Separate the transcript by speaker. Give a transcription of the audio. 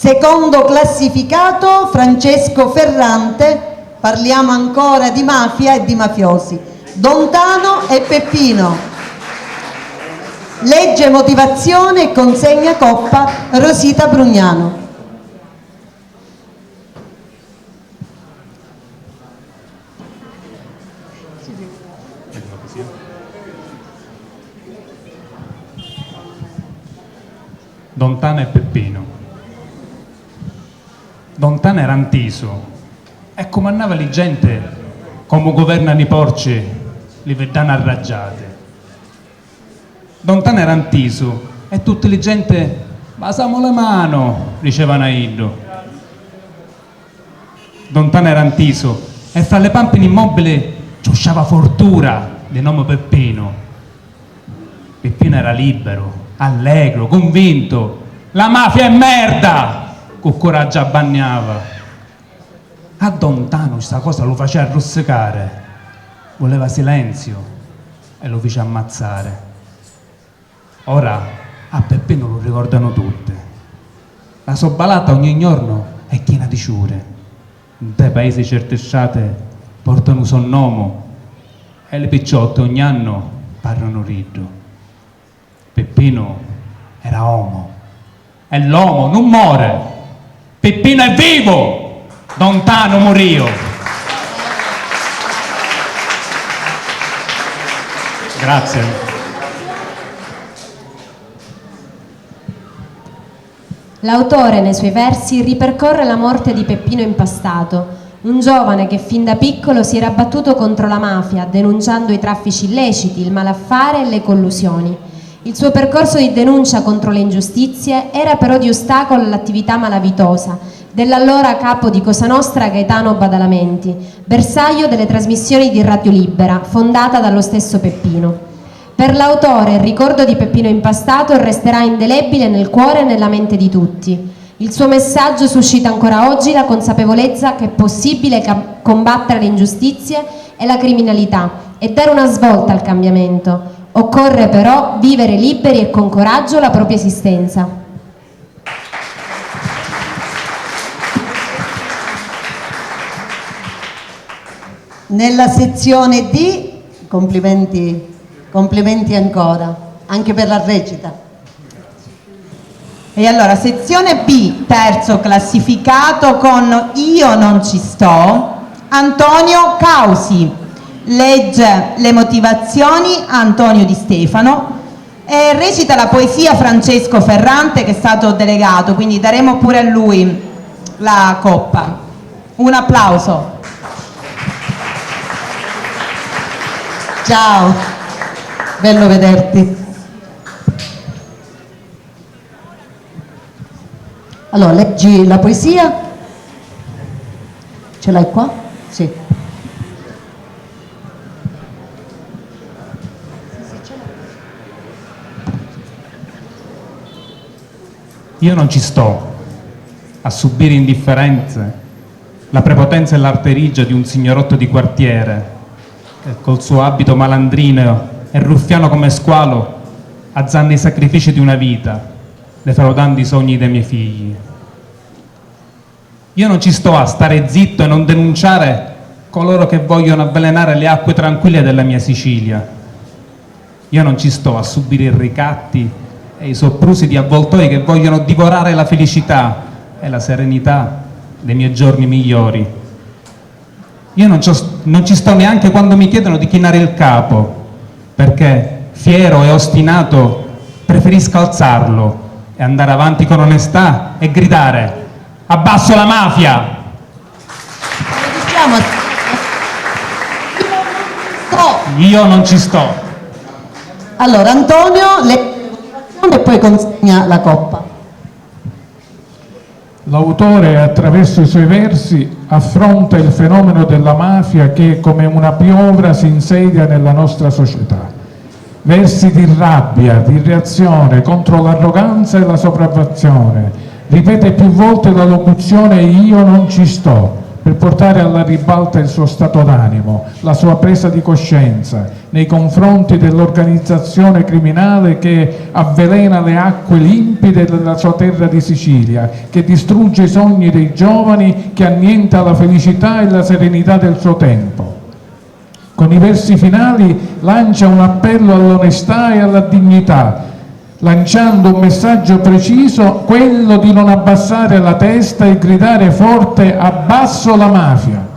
Speaker 1: Secondo classificato Francesco Ferrante, parliamo ancora di mafia e di mafiosi. Dontano e Peppino. Legge, motivazione e consegna coppa Rosita Brugnano.
Speaker 2: Dontano e Peppino. Dontano era antiso e comandava li gente come governano i porci li vedano arraggiate. Dontano era antiso e tutte le gente basamo le mano, dicevano a Iddo. Dontano era antiso e fra le pampine immobili ciusciava fortuna di nome Peppino. Peppino era libero, allegro, convinto. La mafia è merda! Con coraggio abbagnava. A Dontano questa cosa lo faceva rossicare. Voleva silenzio e lo fece ammazzare. Ora a Peppino lo ricordano tutte. La sua balata ogni giorno è piena di ciure. In te paesi certe sciate portano un sonnomo e le picciotte ogni anno parlano riddo. Peppino era uomo e l'uomo non muore. Peppino è vivo, Dontano morio. Grazie.
Speaker 3: L'autore nei suoi versi ripercorre la morte di Peppino Impastato, un giovane che fin da piccolo si era battuto contro la mafia, denunciando i traffici illeciti, il malaffare e le collusioni. Il suo percorso di denuncia contro le ingiustizie era però di ostacolo all'attività malavitosa dell'allora capo di Cosa Nostra Gaetano Badalamenti, bersaglio delle trasmissioni di Radio Libera, fondata dallo stesso Peppino. Per l'autore il ricordo di Peppino Impastato resterà indelebile nel cuore e nella mente di tutti. Il suo messaggio suscita ancora oggi la consapevolezza che è possibile combattere le ingiustizie e la criminalità e dare una svolta al cambiamento. Occorre però vivere liberi e con coraggio la propria esistenza.
Speaker 1: Nella sezione D, complimenti ancora, anche per la recita.
Speaker 4: E allora, sezione B, terzo classificato con Io non ci sto, Antonio Causi. Legge le motivazioni Antonio Di Stefano e recita la poesia Francesco Ferrante, che è stato delegato, quindi daremo pure a lui la coppa. Un applauso.
Speaker 1: Ciao, bello vederti. Allora, leggi la poesia. Ce l'hai qua? Sì.
Speaker 2: Io non ci sto a subire indifferenze, la prepotenza e l'arterigia di un signorotto di quartiere che col suo abito malandrino e ruffiano come squalo azzanna i sacrifici di una vita, defraudando i sogni dei miei figli. Io non ci sto a stare zitto e non denunciare coloro che vogliono avvelenare le acque tranquille della mia Sicilia. Io non ci sto a subire i ricatti e i soprusi di avvoltoi che vogliono divorare la felicità e la serenità dei miei giorni migliori. Io non ci sto neanche quando mi chiedono di chinare il capo, perché fiero e ostinato preferisco alzarlo e andare avanti con onestà e gridare: abbasso la mafia! Io non ci sto.
Speaker 1: Allora, Antonio, e poi consegna la coppa.
Speaker 5: L'autore, attraverso i suoi versi, affronta il fenomeno della mafia che, come una piovra, si insedia nella nostra società. Versi di rabbia, di reazione contro l'arroganza e la sopraffazione. Ripete più volte la locuzione "io non ci sto", per portare alla ribalta il suo stato d'animo, la sua presa di coscienza nei confronti dell'organizzazione criminale che avvelena le acque limpide della sua terra di Sicilia, che distrugge i sogni dei giovani, che annienta la felicità e la serenità del suo tempo. Con i versi finali lancia un appello all'onestà e alla dignità, lanciando un messaggio preciso, quello di non abbassare la testa e gridare forte: abbasso la mafia.